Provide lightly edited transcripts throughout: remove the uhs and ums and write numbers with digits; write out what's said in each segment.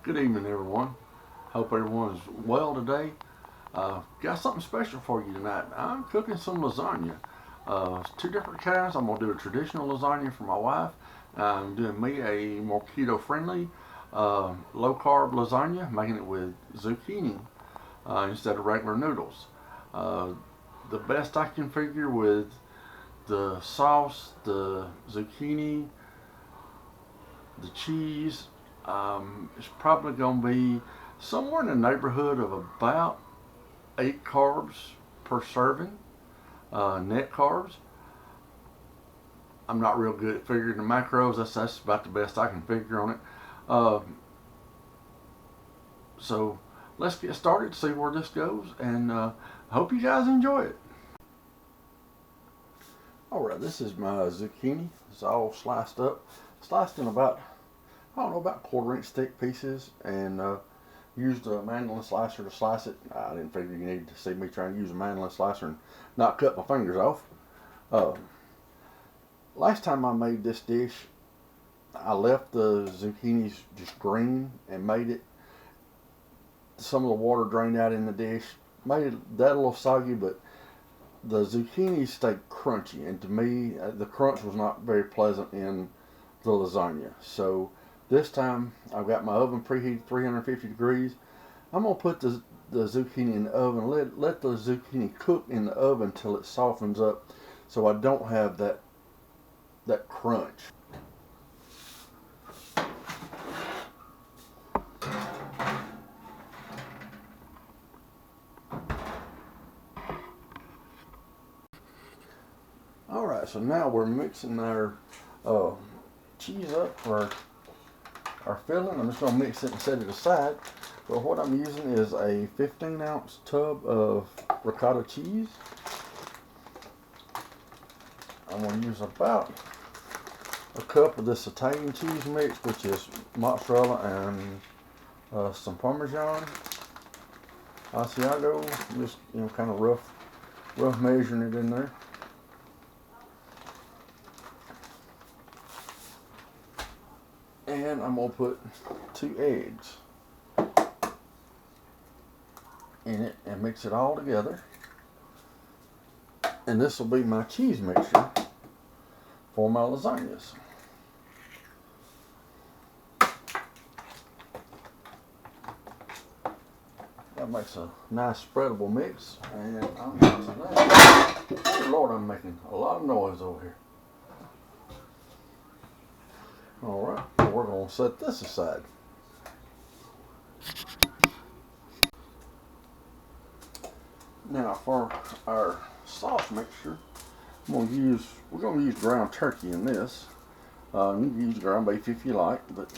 Good evening, everyone. Hope everyone is well today. Got something special for you tonight. I'm cooking some lasagna. Two different kinds. I'm gonna do a traditional lasagna for my wife. I'm doing me a more keto friendly, low carb lasagna, making it with zucchini instead of regular noodles. Uh, the best I can figure with the sauce, the zucchini, the cheese, it's probably going to be somewhere in the neighborhood of about 8 carbs per serving, net carbs. I'm not real good at figuring the macros. That's about the best I can figure on it. Uh, so let's get started, see where this goes, and I hope you guys enjoy it. Alright, this is my zucchini. It's all sliced up, sliced in about, I don't know, about quarter-inch thick pieces, and used a mandolin slicer to slice it. I didn't figure you needed to see me trying to use a mandolin slicer and not cut my fingers off. Uh, last time I made this dish, I left the zucchinis just green and made it, some of the water drained out in the dish, made it that a little soggy, but the zucchini stayed crunchy, and to me, the crunch was not very pleasant in the lasagna. So this time, I've got my oven preheated 350 degrees. I'm going to put the zucchini in the oven, let the zucchini cook in the oven until it softens up, so I don't have that crunch. Alright, so now we're mixing our cheese up for our filling. I'm just going to mix it and set it aside. But what I'm using is a 15-ounce tub of ricotta cheese. I'm going to use about a cup of this Italian cheese mix, which is mozzarella and some Parmesan, Asiago, just kind of rough measuring it in there. And I'm going to put 2 eggs in it and mix it all together. And this will be my cheese mixture for my lasagnas. That makes a nice spreadable mix. And I'm mixing that. Oh Lord, I'm making a lot of noise over here. Alright, so we're going to set this aside. Now for our sauce mixture, we're going to use ground turkey in this. You can use ground beef if you like, but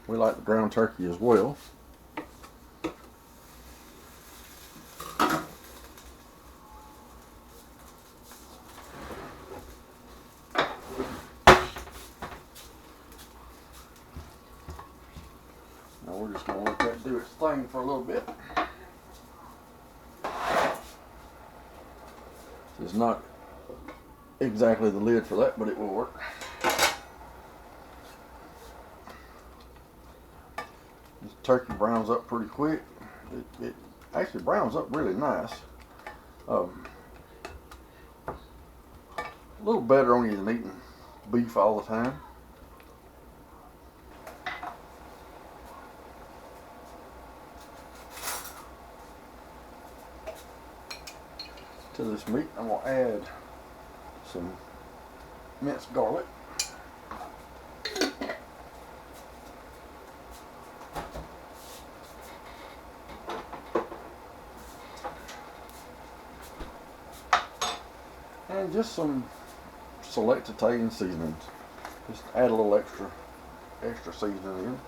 we like the ground turkey as well. Now we're just going to let that do its thing for a little bit. It's not exactly the lid for that, but it will work. This turkey browns up pretty quick. It actually browns up really nice. A little better on you than eating beef all the time. To this meat, I'm going to add some minced garlic. And just some select Italian seasonings. Just add a little extra seasoning in.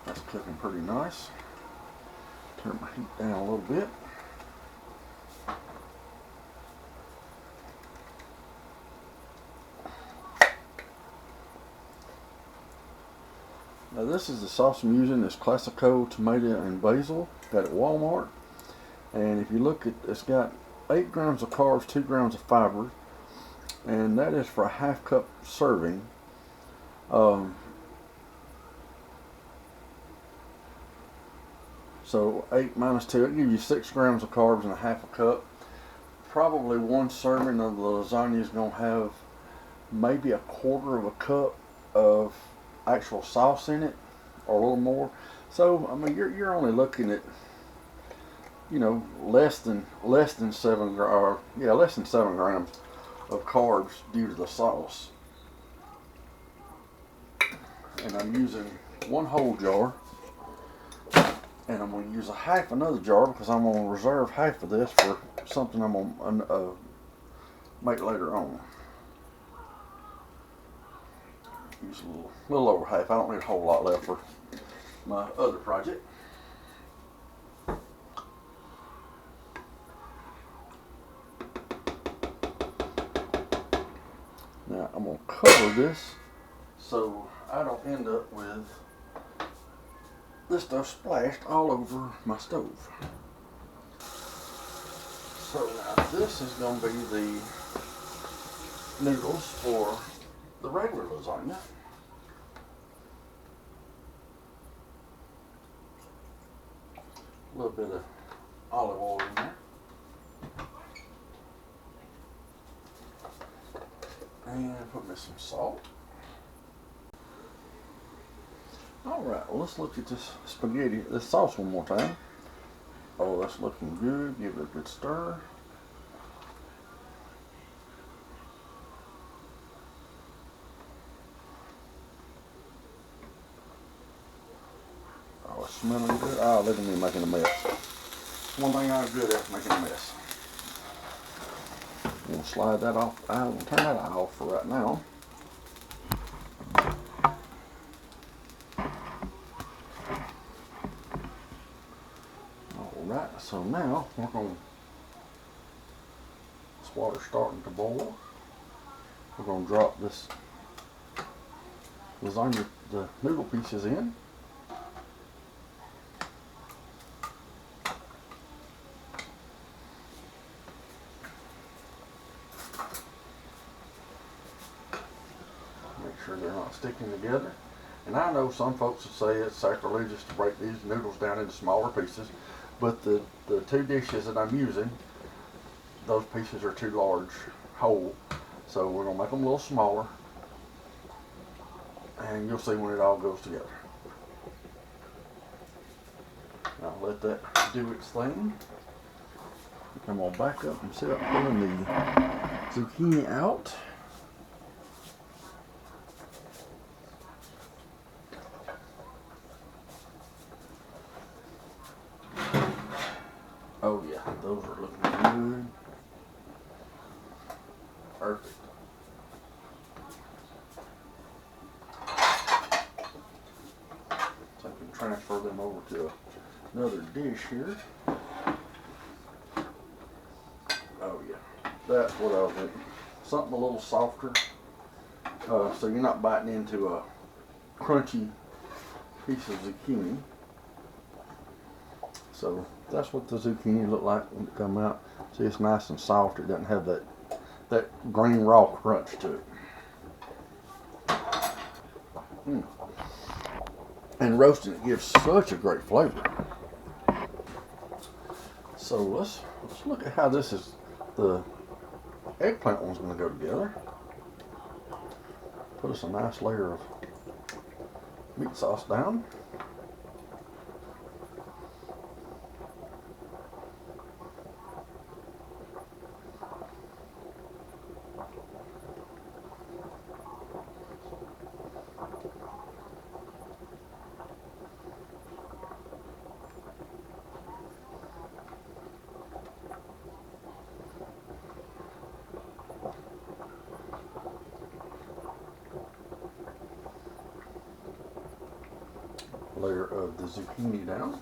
That's cooking pretty nice. Turn my heat down a little bit. Now this is the sauce I'm using. It's Classico tomato and basil. Got it at Walmart. And if you look at, it's got 8 grams of carbs, 2 grams of fiber, and that is for a half cup serving. So 8 minus 2, it gives you 6 grams of carbs and a half a cup. Probably one serving of the lasagna is going to have maybe a quarter of a cup of actual sauce in it, or a little more. So I mean, you're only looking at, you know, less than 7 grams of carbs due to the sauce. And I'm using one whole jar, and I'm going to use a half another jar because I'm going to reserve half of this for something I'm going to make later on. Use a little over half. I don't need a whole lot left for my other project. Now I'm going to cover this so I don't end up with this stuff splashed all over my stove. So now this is going to be the noodles for the regular lasagna. A little bit of olive oil in there. And put me some salt. Alright, well, let's look at this this sauce one more time. Oh, that's looking good. Give it a good stir. Oh, it's smelling good. Oh, look at me making a mess. One thing I'm good at, making a mess. We'll slide that off. I'll turn that off for right now. Alright, so now we're going to, this water's starting to boil. We're going to drop this lasagna, the noodle pieces in. Make sure they're not sticking together. And I know some folks will say it's sacrilegious to break these noodles down into smaller pieces, but the 2 dishes that I'm using, those pieces are too large whole. So we're going to make them a little smaller, and you'll see when it all goes together. I'll let that do its thing. I'm going to back up and set up pulling the zucchini out. Oh yeah, those are looking good. Perfect. So I can transfer them over to another dish here. Oh yeah, that's what I was thinking. Something a little softer, so you're not biting into a crunchy piece of zucchini. So that's what the zucchini look like when it come out. See, it's nice and soft. It doesn't have that green raw crunch to it. And roasting it gives such a great flavor. So let's look at how the eggplant one's going to go together. Put us a nice layer of meat sauce down. Layer of the zucchini down.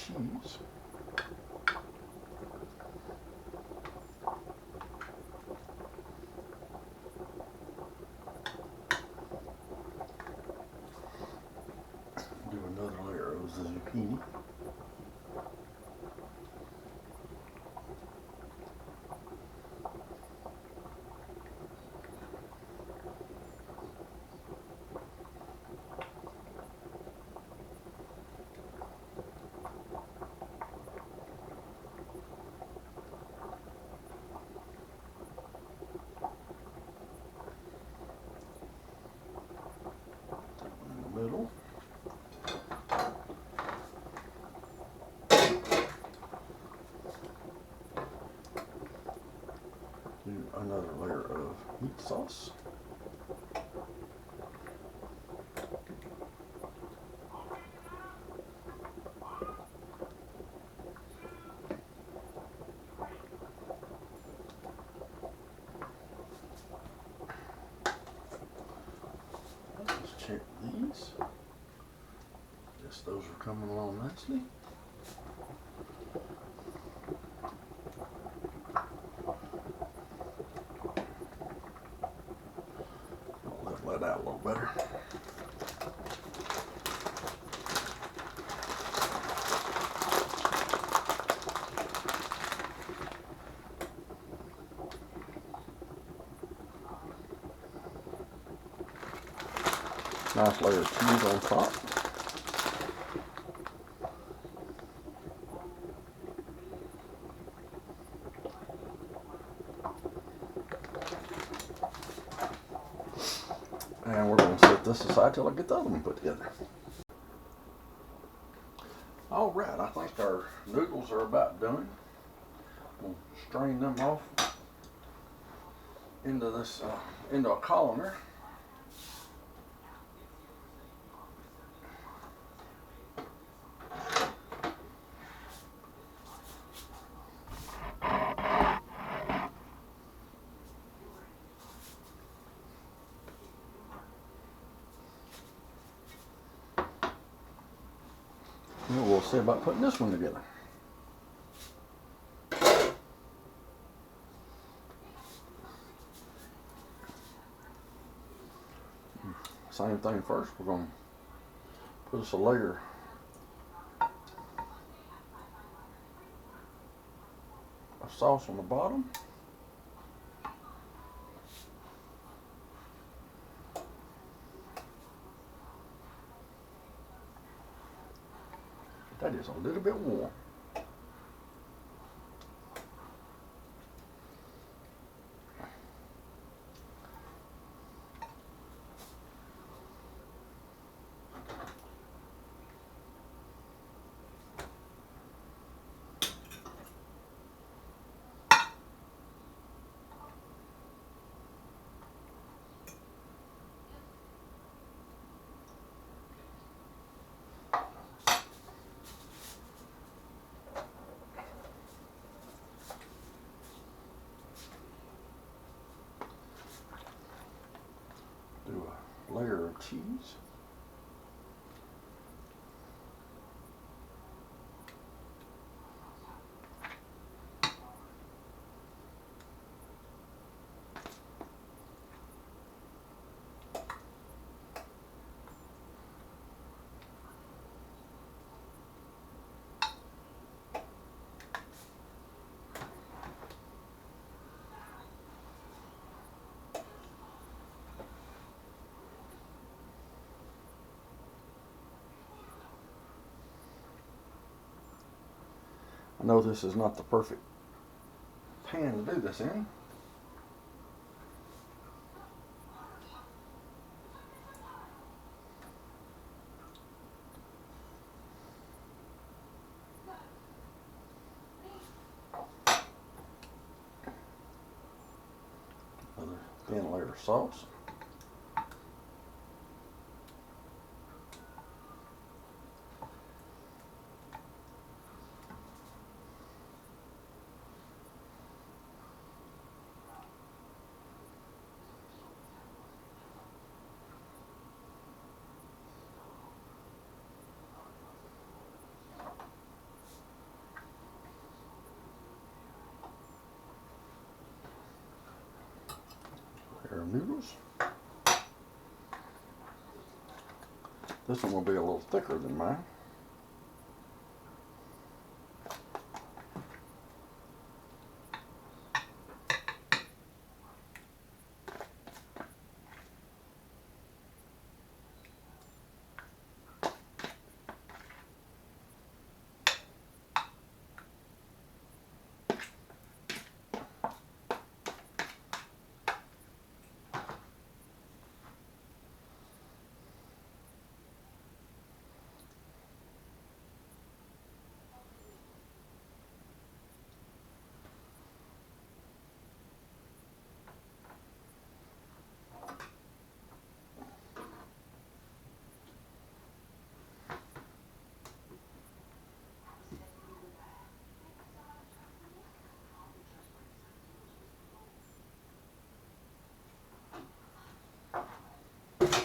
cheese. Do another layer of the zucchini. Middle. Do another layer of meat sauce. Let's check these. Guess those are coming along nicely. I'll let that out a little better. Nice layer of cheese on top. And we're going to set this aside till I get the other one put together. Alright, I think our noodles are about done. We'll strain them off into this, into a colander. And we'll see about putting this one together. Same thing first, we're going to put us a layer of sauce on the bottom. That is a little bit warm. Do a layer of cheese. I know this is not the perfect pan to do this in. Another thin layer of sauce. Pair of noodles. This one will be a little thicker than mine.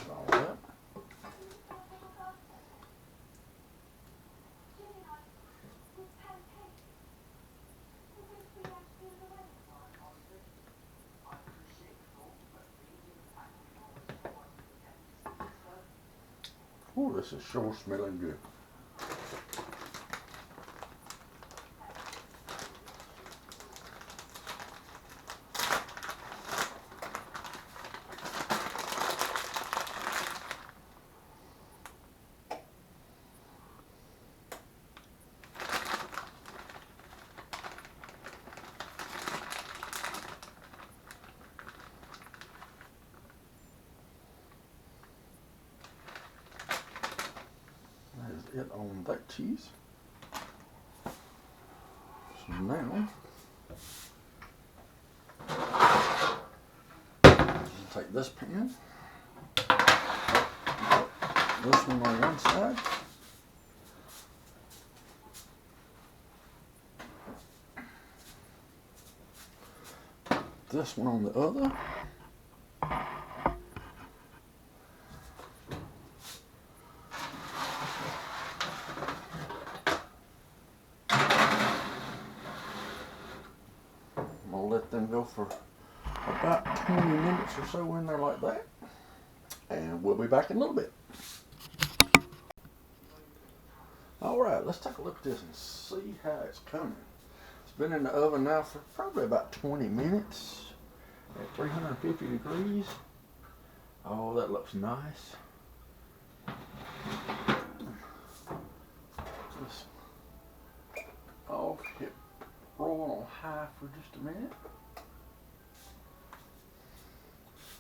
All that. Oh, this is sure smelling good. That is it on that cheese. So now, take this pan, this one on one side, this one on the other. I'm gonna let them go for about 20 minutes or so in there like that, and we'll be back in a little bit. All right, let's take a look at this and see how it's coming. It's been in the oven now for probably about 20 minutes at 350 degrees. Oh, that looks nice. Just hit roll on high for just a minute.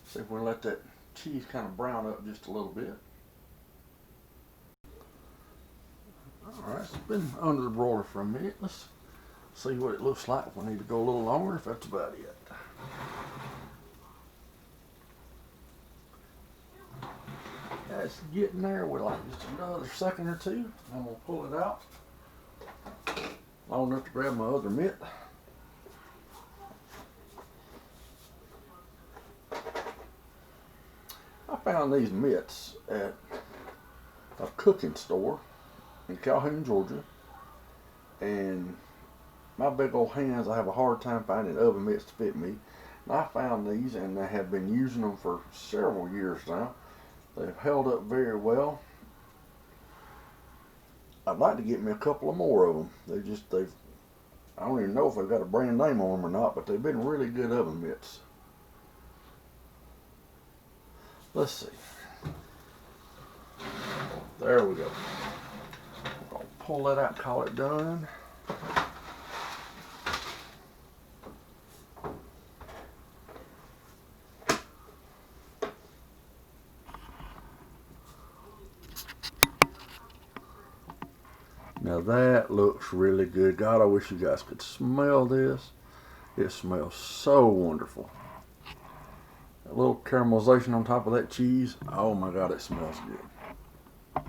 See if we let that cheese kind of brown up just a little bit. Alright, it's been under the broiler for a minute. Let's see what it looks like. If we need to go a little longer, if that's about it. Yeah, it's getting there with like just another second or two. I'm going to pull it out long enough to grab my other mitt. I found these mitts at a cooking store in Calhoun, Georgia, and my big old hands, I have a hard time finding oven mitts to fit me. And I found these, and I have been using them for several years now. They've held up very well. I'd like to get me a couple of more of them. I don't even know if they've got a brand name on them or not, but they've been really good oven mitts. Let's see. There we go. I'll pull that out, call it done. Now that looks really good. God, I wish you guys could smell this. It smells so wonderful. A little caramelization on top of that cheese. Oh my God, it smells good.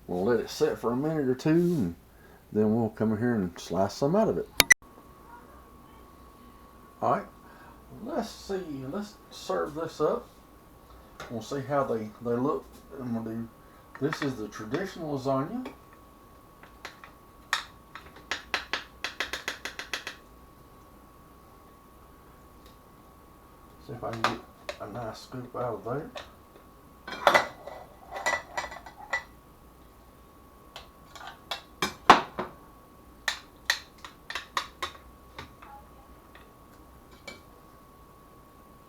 We'll let it sit for a minute or two, and then we'll come in here and slice some out of it. Alright, let's see. Let's serve this up. We'll see how they look. I'm gonna do. This is the traditional lasagna. See if I can get a nice scoop out of there.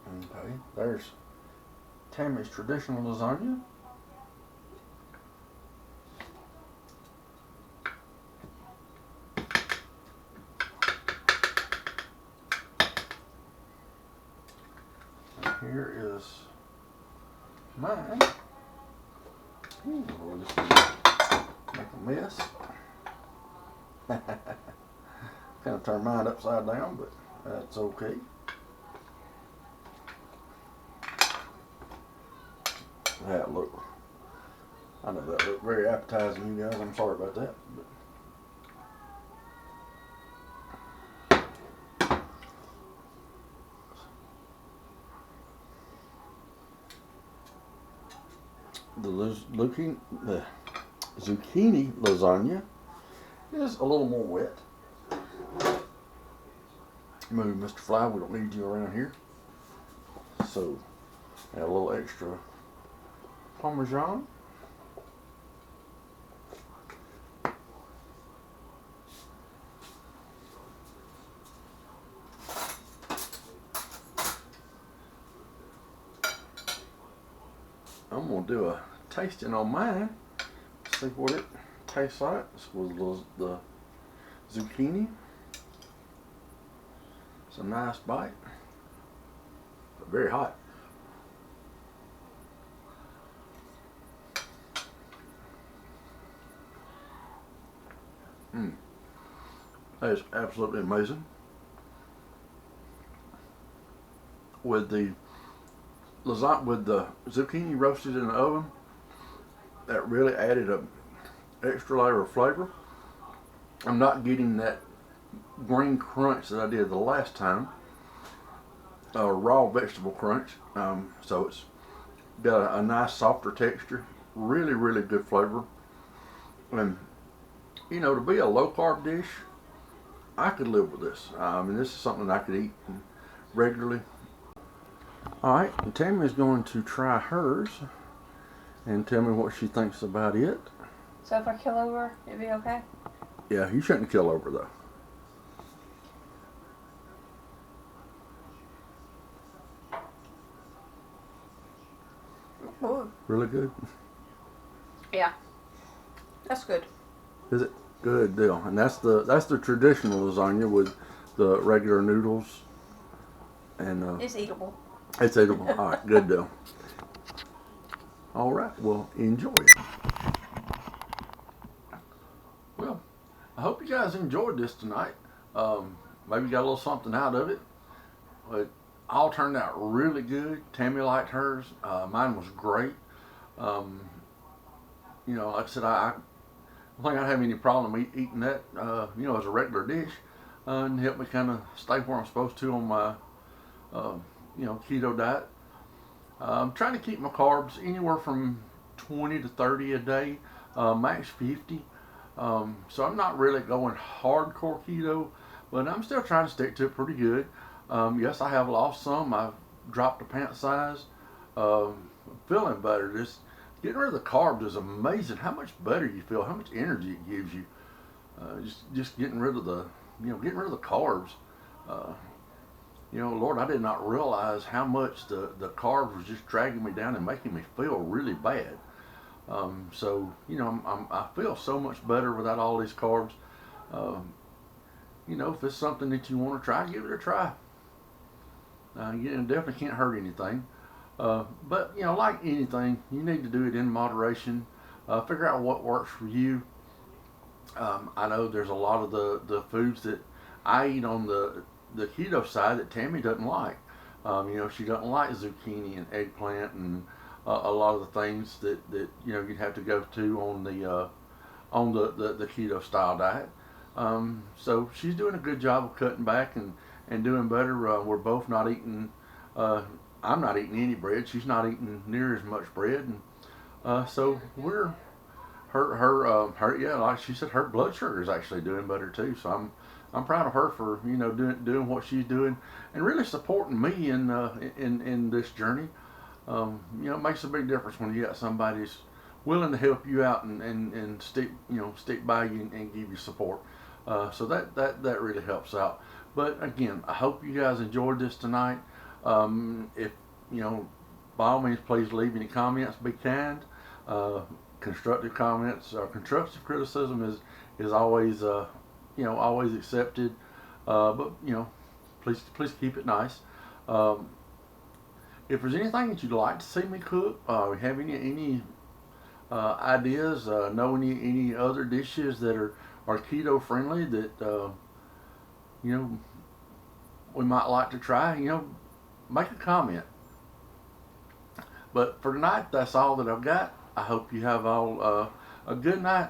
Okay, there's Tammy's Traditional Lasagna. And here is mine. Ooh, we'll just make a mess. Kind of turn mine upside down, but that's okay. That look, I know that looked very appetizing, you guys. I'm sorry about that. The zucchini lasagna is a little more wet. Move, Mr. Fly, we don't need you around here. So, add a little extra Parmesan. I'm going to do a tasting on mine. See what it tastes like. This was the zucchini. It's a nice bite, but very hot. That is absolutely amazing. With the zucchini roasted in the oven, that really added a extra layer of flavor. I'm not getting that green crunch that I did the last time, raw vegetable crunch. So it's got a nice softer texture, really, really good flavor. And you know, to be a low carb dish, I could live with this. I mean, this is something I could eat regularly. All right, and Tammy's going to try hers and tell me what she thinks about it. So if I kill over, it'd be okay? Yeah, you shouldn't kill over though. Ooh. Really good. Yeah, that's good. Is it? Good deal. And that's the traditional lasagna with the regular noodles. And it's eatable. It's eatable. All right, good deal. All right, well, enjoy it. Well, I hope you guys enjoyed this tonight. Maybe got a little something out of it. It all turned out really good. Tammy liked hers. Mine was great. You know, like I said, I don't think I'd have any problem eating that, you know, as a regular dish, and help me kind of stay where I'm supposed to on my, you know, keto diet. I'm trying to keep my carbs anywhere from 20 to 30 a day, max 50. So I'm not really going hardcore keto, but I'm still trying to stick to it pretty good. Yes, I have lost some. I've dropped a pant size. Feeling better. Just getting rid of the carbs is amazing. How much better you feel. How much energy it gives you. Just getting rid of the, you know, getting rid of the carbs. You know, Lord, I did not realize how much the carbs was just dragging me down and making me feel really bad. So, you know, I feel so much better without all these carbs. You know, if it's something that you want to try, give it a try. You definitely can't hurt anything. But, you know, like anything, you need to do it in moderation. Figure out what works for you. I know there's a lot of the foods that I eat on the keto side that Tammy doesn't like. You know, she doesn't like zucchini and eggplant and a lot of the things that you know you'd have to go to on the keto style diet. So she's doing a good job of cutting back and doing better. We're both not eating. I'm not eating any bread. She's not eating near as much bread, and so her yeah, like she said, her blood sugar is actually doing better too. So I'm proud of her for doing what she's doing and really supporting me in this journey. It makes a big difference when you got somebody who's willing to help you out and stick by you and give you support. So that really helps out. But again, I hope you guys enjoyed this tonight. If you know, by all means, please leave any comments. Be kind. Constructive comments or constructive criticism is always always accepted. But please keep it nice. Um, if there's anything that you'd like to see me cook, have any ideas, know any other dishes that are keto friendly that you know we might like to try, make a comment. But for tonight, that's all that I've got. I hope you have all a good night.